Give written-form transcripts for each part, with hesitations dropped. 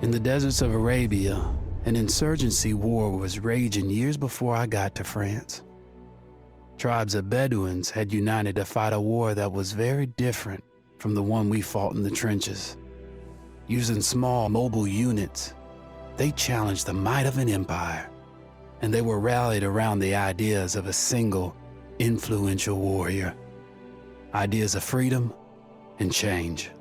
In the deserts of Arabia, an insurgency war was raging years before I got to France. Tribes of Bedouins had united to fight a war that was very different from the one we fought in the trenches. Using small mobile units, they challenged the might of an empire, and they were rallied around the ideas of a single, influential warrior. Ideas of freedom and change.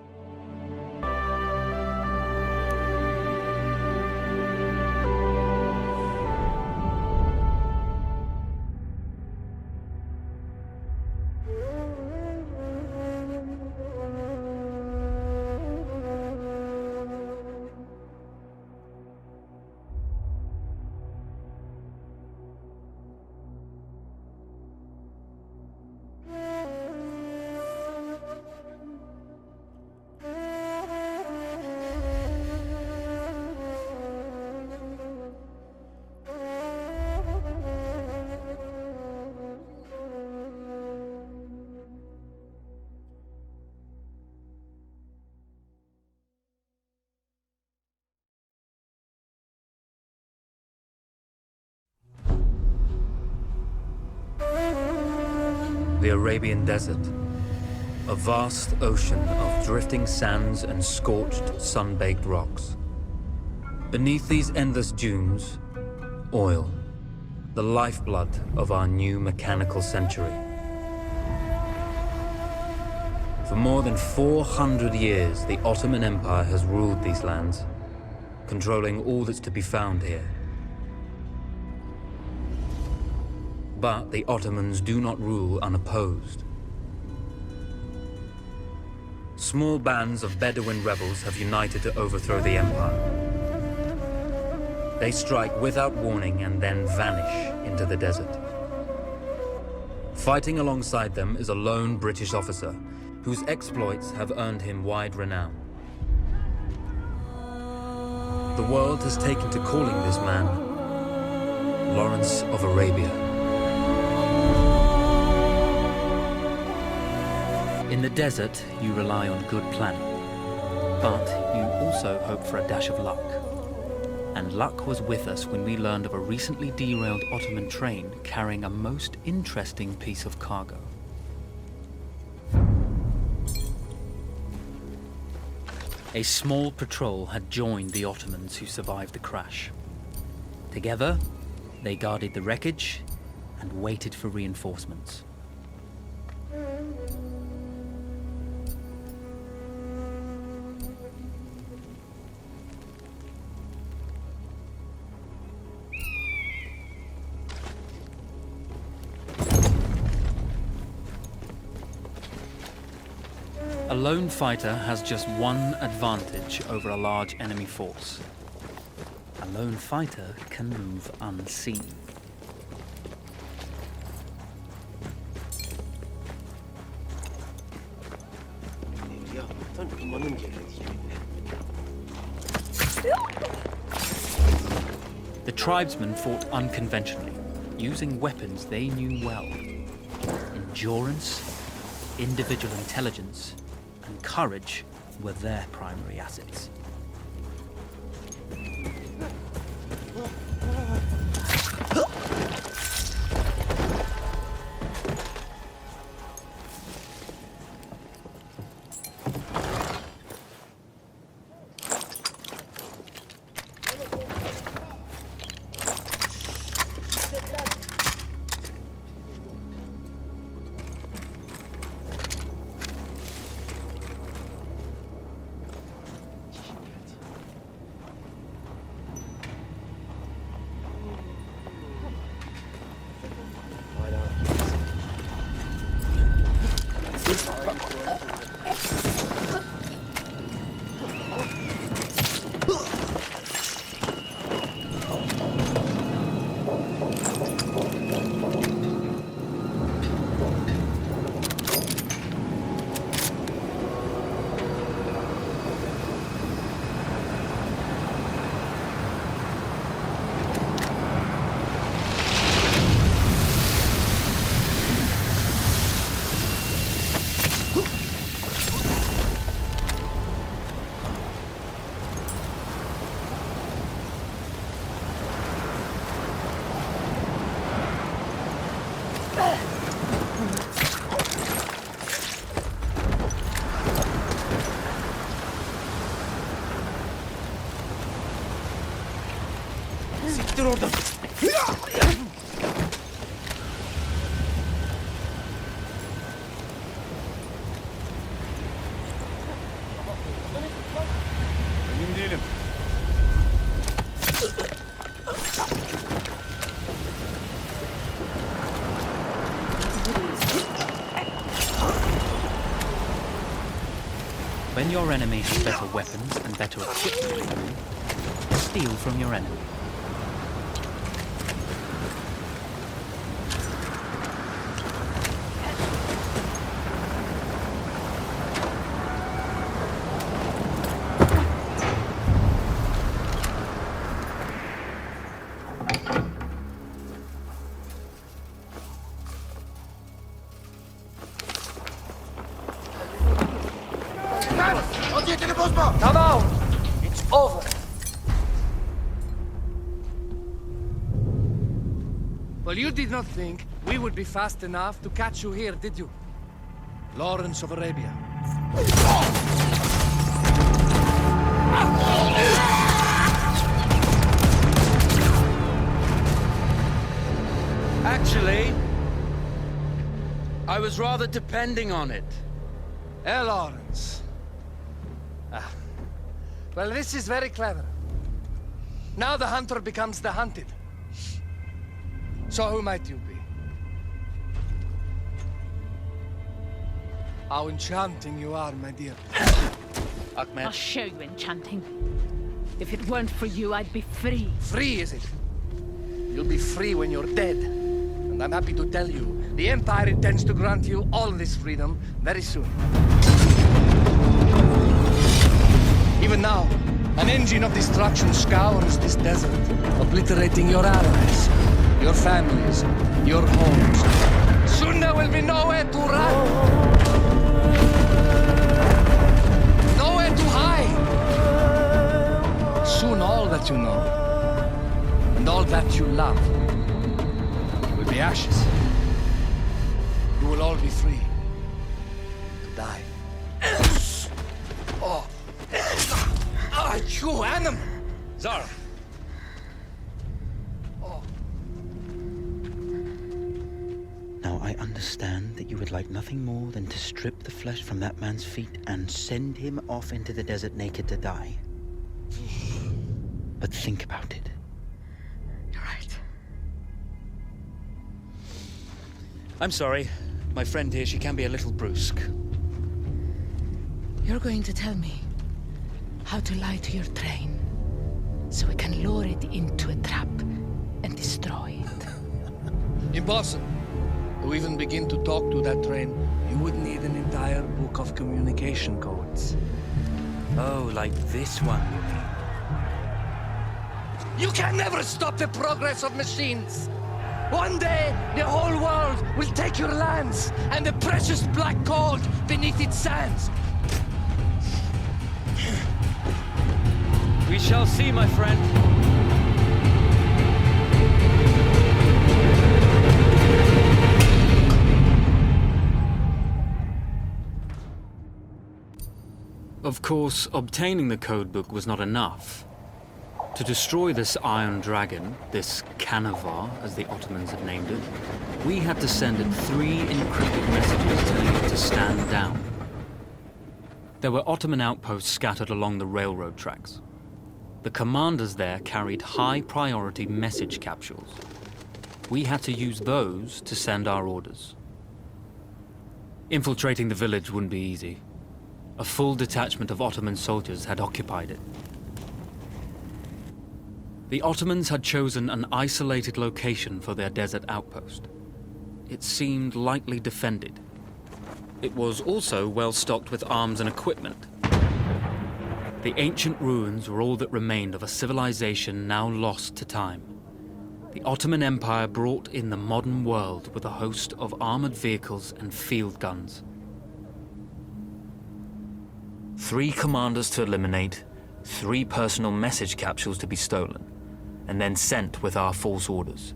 The Arabian Desert, a vast ocean of drifting sands and scorched, sun-baked rocks. Beneath these endless dunes, oil, the lifeblood of our new mechanical century. For more than 400 years, the Ottoman Empire has ruled these lands, controlling all that's to be found here. But the Ottomans do not rule unopposed. Small bands of Bedouin rebels have united to overthrow the empire. They strike without warning and then vanish into the desert. Fighting alongside them is a lone British officer whose exploits have earned him wide renown. The world has taken to calling this man Lawrence of Arabia. In the desert, you rely on good planning, but you also hope for a dash of luck. And luck was with us when we learned of a recently derailed Ottoman train carrying a most interesting piece of cargo. A small patrol had joined the Ottomans who survived the crash. Together, they guarded the wreckage and waited for reinforcements. A lone fighter has just one advantage over a large enemy force. A lone fighter can move unseen. The tribesmen fought unconventionally, using weapons they knew well. Endurance, individual intelligence, and courage were their primary assets. After order. Emin değilim. When your enemy has better weapons and better equipment than you, steal from your enemy. Come out! It's over. Well, you did not think we would be fast enough to catch you here, did you? Lawrence of Arabia. Actually, I was rather depending on it. Lawrence. Well, this is very clever. Now the hunter becomes the hunted. So who might you be? How enchanting you are, my dear. Ahmed. I'll show you enchanting. If it weren't for you, I'd be free. Free, is it? You'll be free when you're dead. And I'm happy to tell you, the Empire intends to grant you all this freedom very soon. Even now, an engine of destruction scours this desert, obliterating your allies, your families, your homes. Soon there will be nowhere to run. Nowhere to hide. Soon all that you know, and all that you love, will be ashes. You will all be free to die. Oh. Ah, you animal! Zara. Now I understand that you would like nothing more than to strip the flesh from that man's feet and send him off into the desert naked to die. But think about it. You're right. I'm sorry. My friend here, she can be a little brusque. You're going to tell me how to lie to your train, so we can lure it into a trap and destroy it. Impossible. To even begin to talk to that train, you would need an entire book of communication codes. Oh, like this one. You can never stop the progress of machines. One day, the whole world will take your lands and the precious black gold beneath its sands. We shall see, my friend. Of course, obtaining the codebook was not enough. To destroy this Iron Dragon, this Canavar, as the Ottomans had named it, we had to send it 3 encrypted messages telling it to stand down. There were Ottoman outposts scattered along the railroad tracks. The commanders there carried high-priority message capsules. We had to use those to send our orders. Infiltrating the village wouldn't be easy. A full detachment of Ottoman soldiers had occupied it. The Ottomans had chosen an isolated location for their desert outpost. It seemed lightly defended. It was also well stocked with arms and equipment. The ancient ruins were all that remained of a civilization now lost to time. The Ottoman Empire brought in the modern world with a host of armored vehicles and field guns. 3 commanders to eliminate, 3 personal message capsules to be stolen, and then sent with our false orders.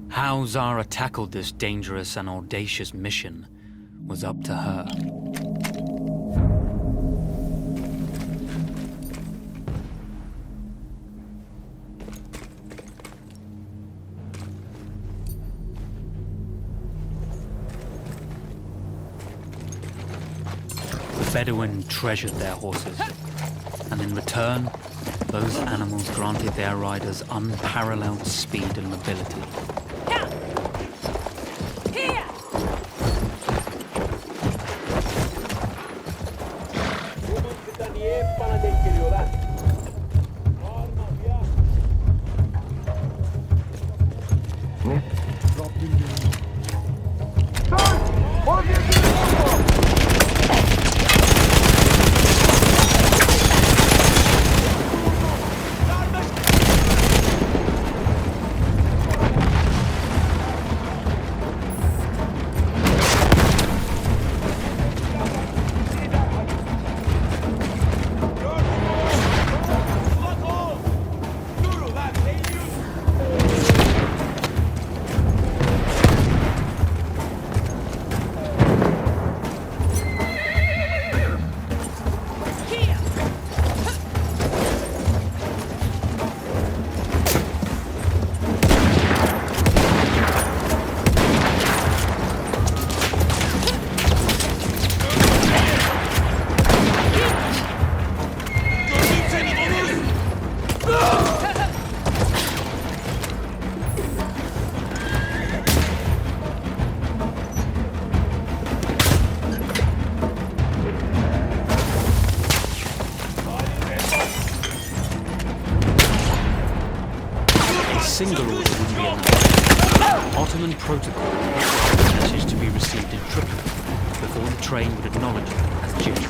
How Zara tackled this dangerous and audacious mission was up to her. Bedouin treasured their horses, and in return, those animals granted their riders unparalleled speed and mobility. Single order would be enough. Ottoman protocol required the message to be received in triplicate before the train would acknowledge it as genuine.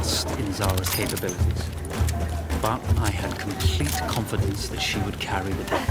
trust in Zara's capabilities, but I had complete confidence that she would carry the day.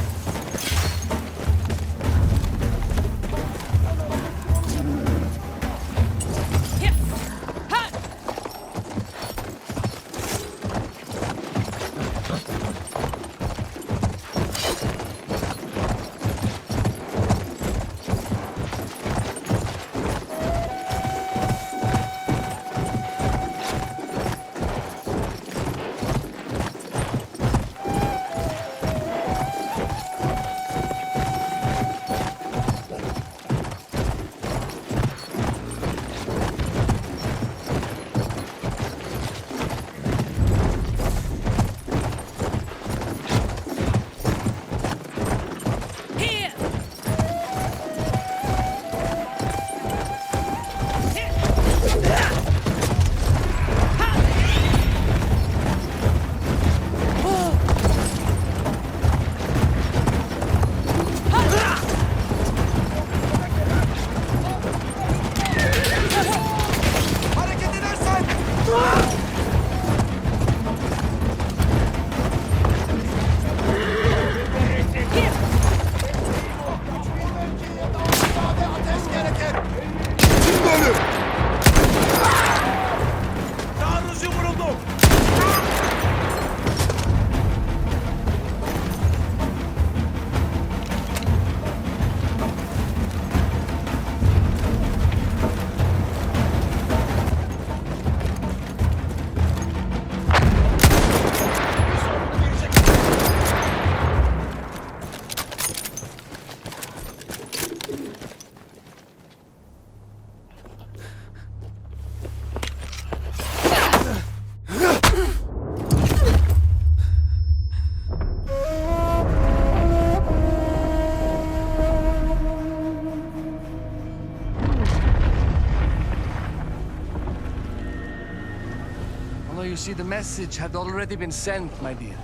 You see, the message had already been sent, my dear.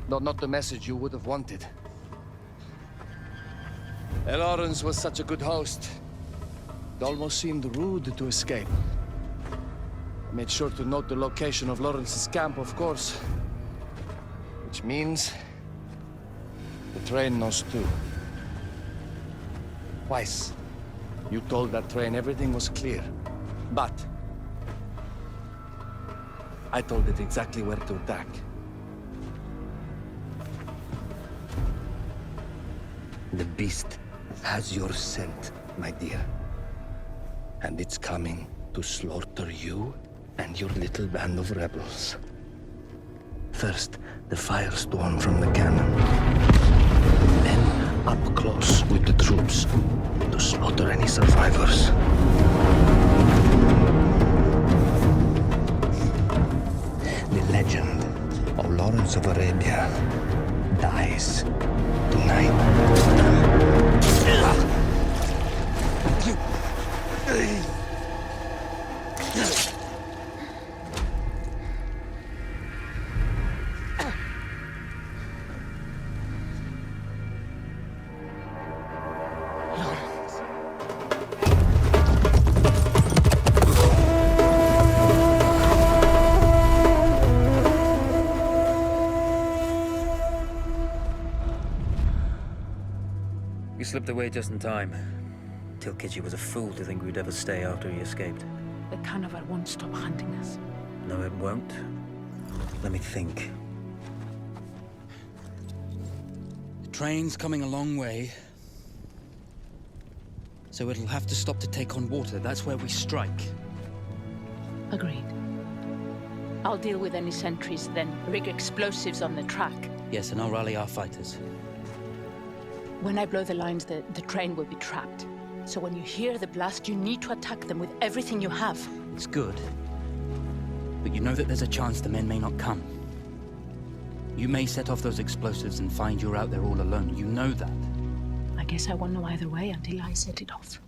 Though not the message you would have wanted. Lawrence was such a good host. It almost seemed rude to escape. I made sure to note the location of Lawrence's camp, of course. Which means... the train knows too. Twice, you told that train everything was clear. But... I told it exactly where to attack. The beast has your scent, my dear. And it's coming to slaughter you and your little band of rebels. First, the firestorm from the cannon. Then, up close with the troops to slaughter any survivors. The legend of Lawrence of Arabia dies tonight. You slipped away just in time. Tilkitchi was a fool to think we'd ever stay after he escaped. The carnival won't stop hunting us. No, it won't. Let me think. The train's coming a long way. So it'll have to stop to take on water. That's where we strike. Agreed. I'll deal with any sentries, then rig explosives on the track. Yes, and I'll rally our fighters. When I blow the lines, the train will be trapped. So when you hear the blast, you need to attack them with everything you have. It's good. But you know that there's a chance the men may not come. You may set off those explosives and find you're out there all alone. You know that. I guess I won't know either way until I set it off.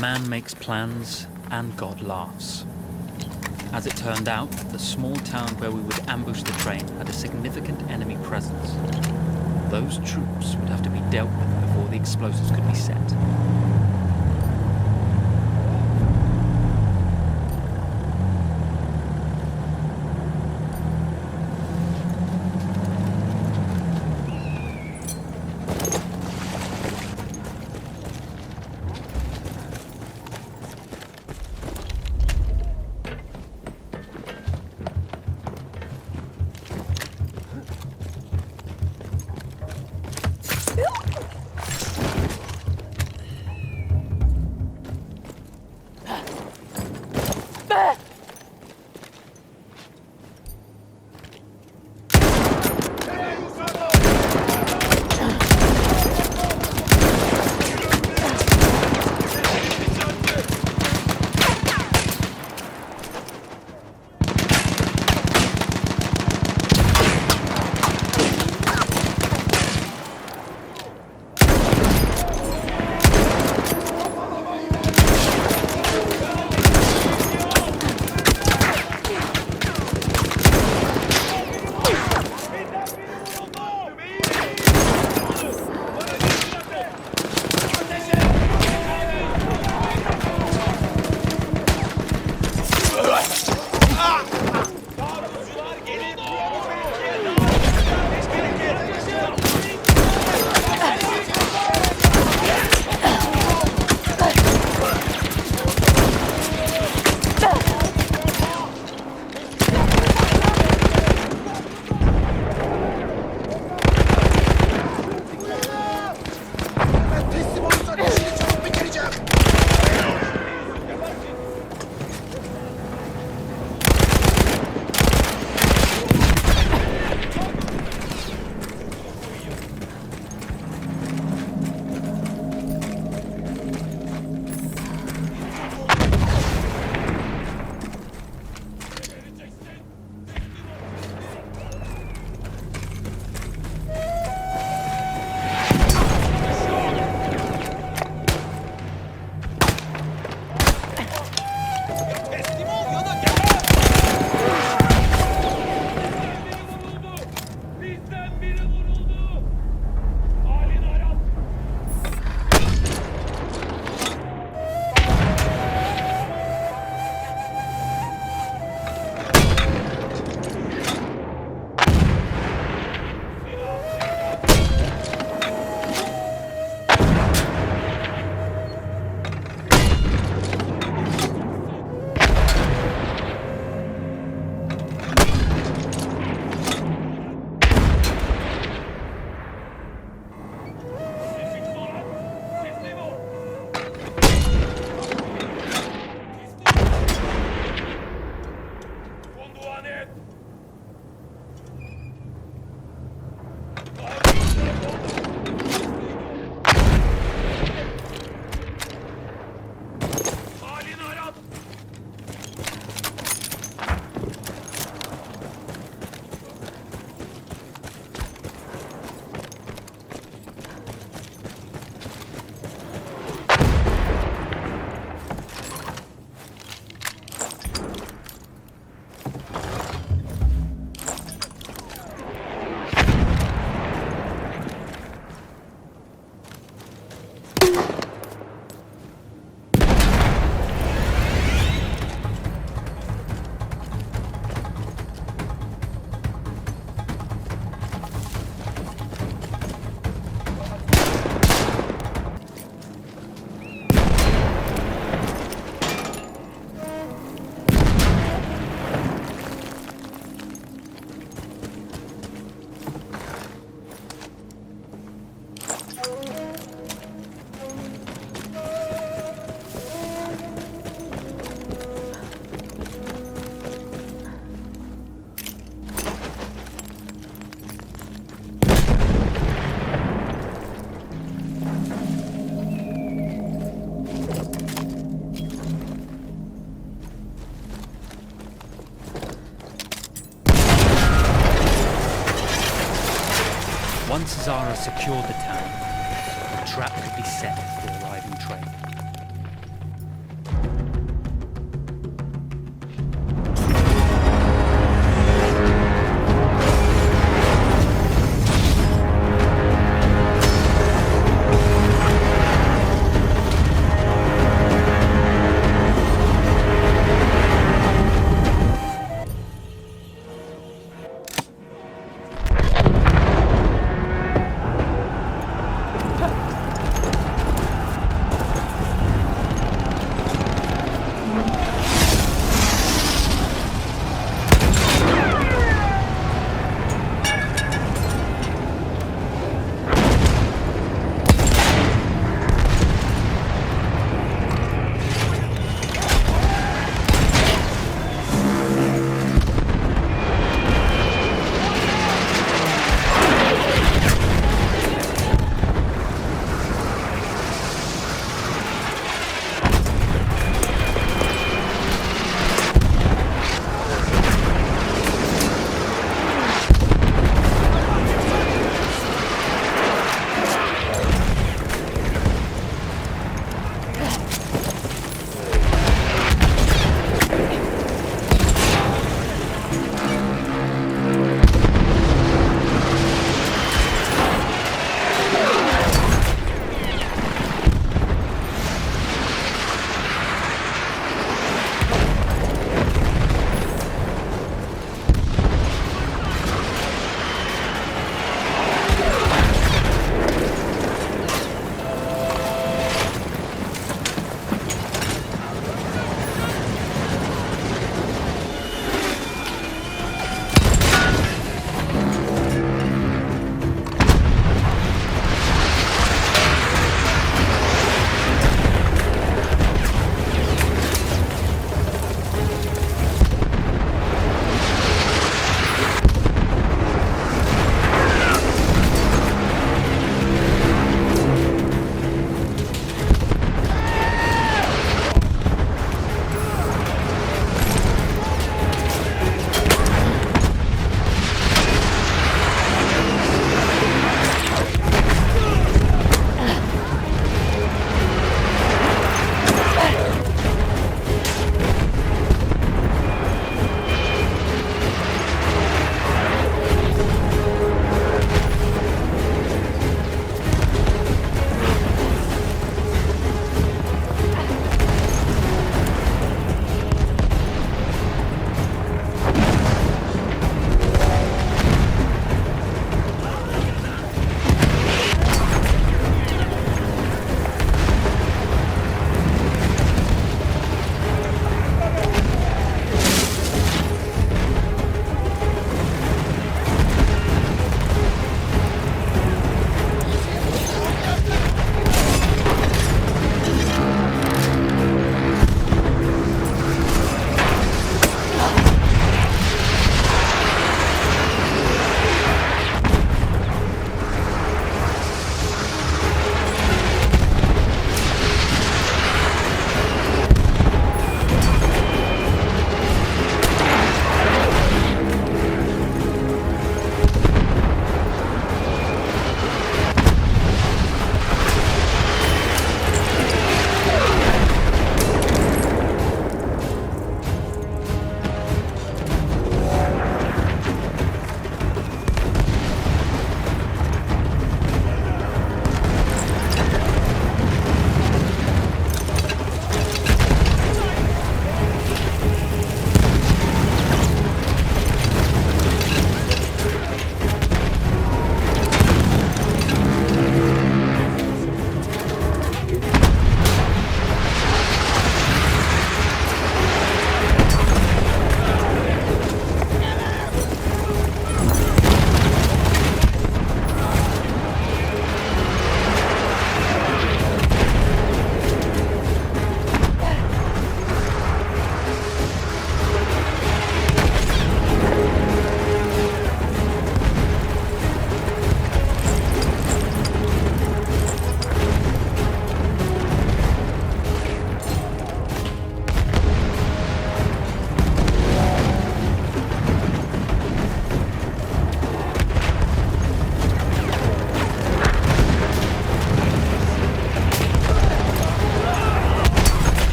Man makes plans and God laughs. As it turned out, the small town where we would ambush the train had a significant enemy presence. Those troops would have to be dealt with before the explosives could be set. Once Zara secured the town, the trap could be set for the arriving train.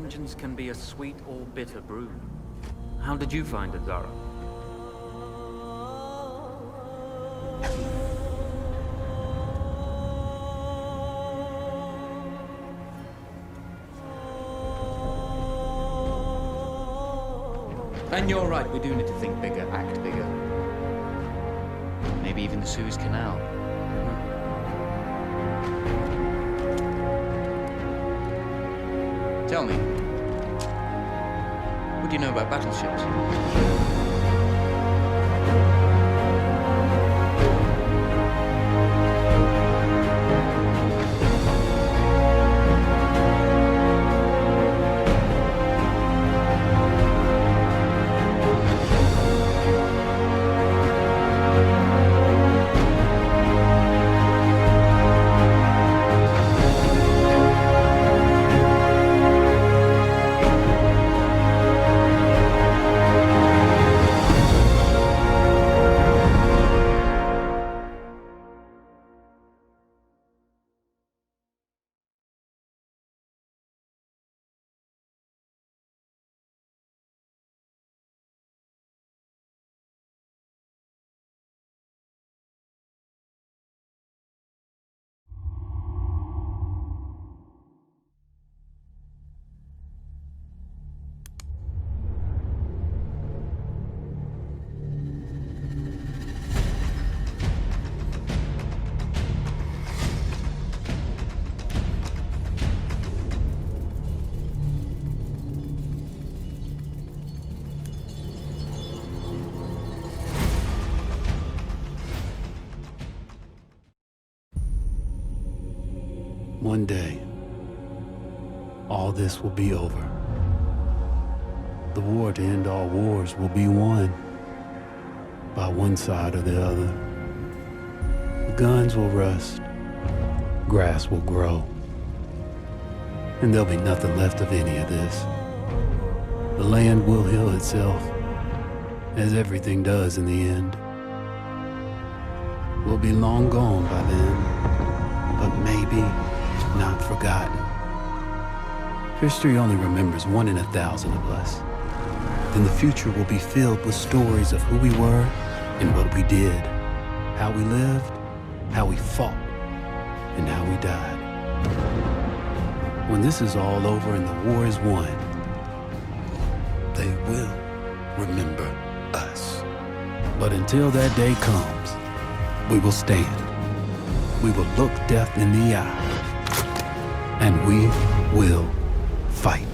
vengeance can be a sweet or bitter brew. How did you find it, Zara? And you're right, we do need to think bigger, act bigger. Maybe even the Suez Canal. Tell me, what do you know about battleships? One day, all this will be over. The war to end all wars will be won by one side or the other. The guns will rust, grass will grow, and there'll be nothing left of any of this. The land will heal itself, as everything does in the end. We'll be long gone by then, but maybe not forgotten. History only remembers 1 in 1,000 of us. Then the future will be filled with stories of who we were and what we did, how we lived, how we fought, and how we died. When this is all over and the war is won, they will remember us. But until that day comes, we will stand. We will look death in the eye. And we will fight.